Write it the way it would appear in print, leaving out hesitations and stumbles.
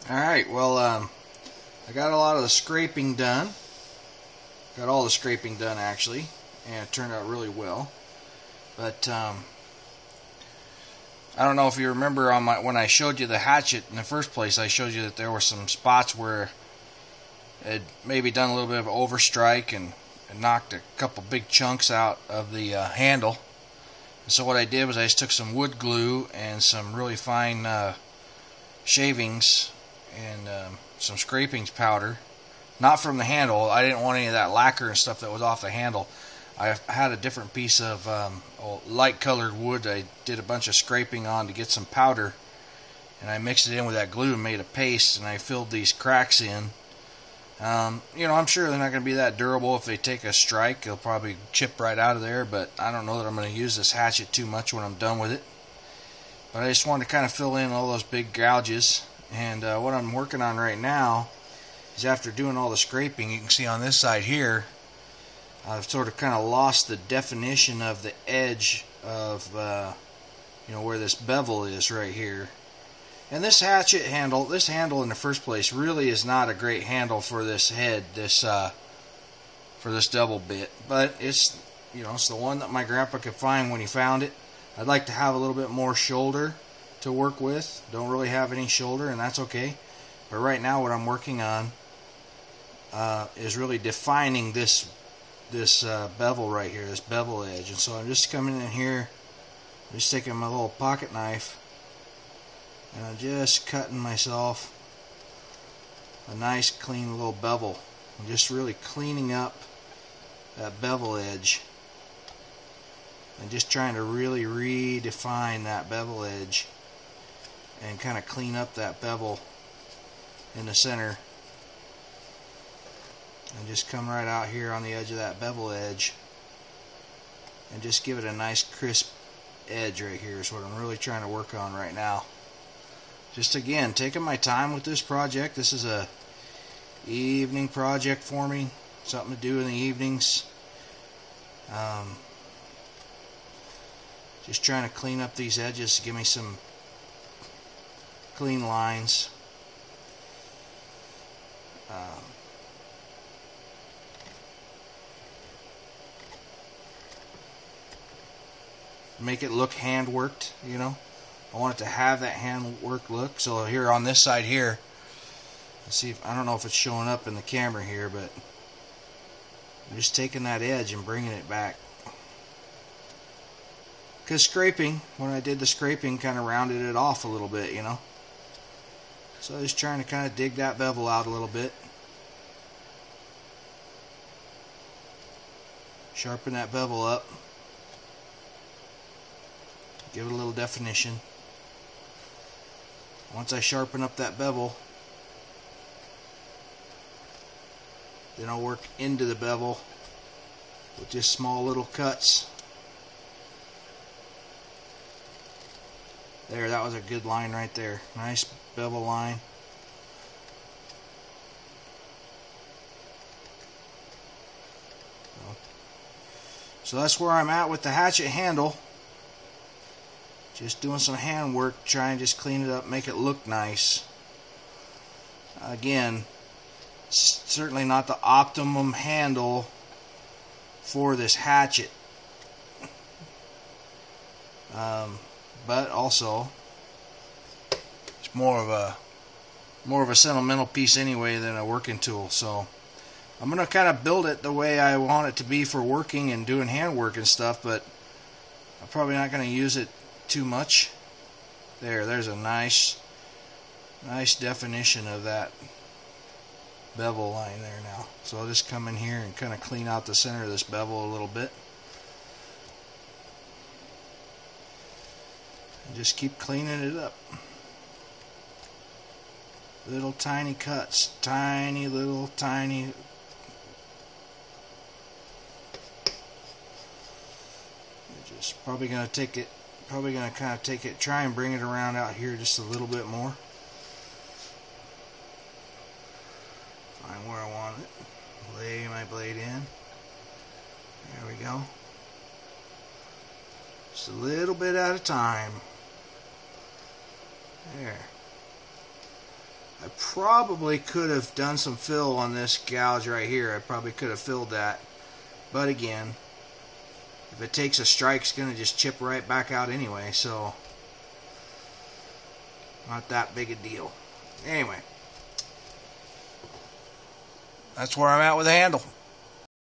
Alright, well, I got a lot of the scraping done. Got all the scraping done, actually, and it turned out really well. But, I don't know if you remember when I showed you the hatchet in the first place, I showed you that there were some spots where it maybe done a little bit of overstrike and knocked a couple big chunks out of the handle. And so what I did was I just took some wood glue and some really fine shavings and some scrapings powder, not from the handle. I didn't want any of that lacquer and stuff that was off the handle. I had a different piece of light colored wood I did a bunch of scraping on to get some powder, and I mixed it in with that glue and made a paste, and I filled these cracks in. You know, I'm sure they're not going to be that durable. If they take a strike, they'll probably chip right out of there, but I don't know that I'm going to use this hatchet too much when I'm done with it. But I just wanted to kind of fill in all those big gouges. And what I'm working on right now is, after doing all the scraping, you can see on this side here, I've sort of kind of lost the definition of the edge of, you know, where this bevel is right here. And this hatchet handle, this handle in the first place, really is not a great handle for this head, for this double bit. But it's, you know, it's the one that my grandpa could find when he found it. I'd like to have a little bit more shoulder to work with. Don't really have any shoulder, and that's okay. But right now, what I'm working on is really defining this bevel right here, this bevel edge. And so I'm just coming in here, just taking my little pocket knife, and I'm just cutting myself a nice clean little bevel. I'm just really cleaning up that bevel edge and just trying to really redefine that bevel edge and kind of clean up that bevel in the center, and just come right out here on the edge of that bevel edge and just give it a nice crisp edge right here is what I'm really trying to work on right now. Just again, taking my time with this project. This is a evening project for me, something to do in the evenings. Just trying to clean up these edges to give me some clean lines. Make it look hand worked, you know. I want it to have that hand work look. So here on this side here, let's see if, I don't know if it's showing up in the camera here, but I'm just taking that edge and bringing it back. Because scraping, when I did the scraping, kind of rounded it off a little bit, you know. So I'm just trying to kind of dig that bevel out a little bit. Sharpen that bevel up. Give it a little definition. Once I sharpen up that bevel, then I'll work into the bevel with just small little cuts. There, that was a good line right there. Nice bevel line. So that's where I'm at with the hatchet handle. Just doing some hand work, trying to just clean it up, make it look nice. Again, certainly not the optimum handle for this hatchet. But also, it's more of a sentimental piece anyway than a working tool. So I'm gonna kind of build it the way I want it to be for working and doing hand work and stuff, but I'm probably not gonna use it too much. There's a nice definition of that bevel line there now. So I'll just come in here and kind of clean out the center of this bevel a little bit. And just keep cleaning it up. Little tiny cuts, tiny little tiny. Just probably going to take it. Probably going to kind of take it, try and bring it around out here just a little bit more. Find where I want it. Lay my blade in. There we go. Just a little bit at a time. There. I probably could have done some fill on this gouge right here. I probably could have filled that. But again, if it takes a strike, it's going to just chip right back out anyway. So, not that big a deal. Anyway, that's where I'm at with the handle.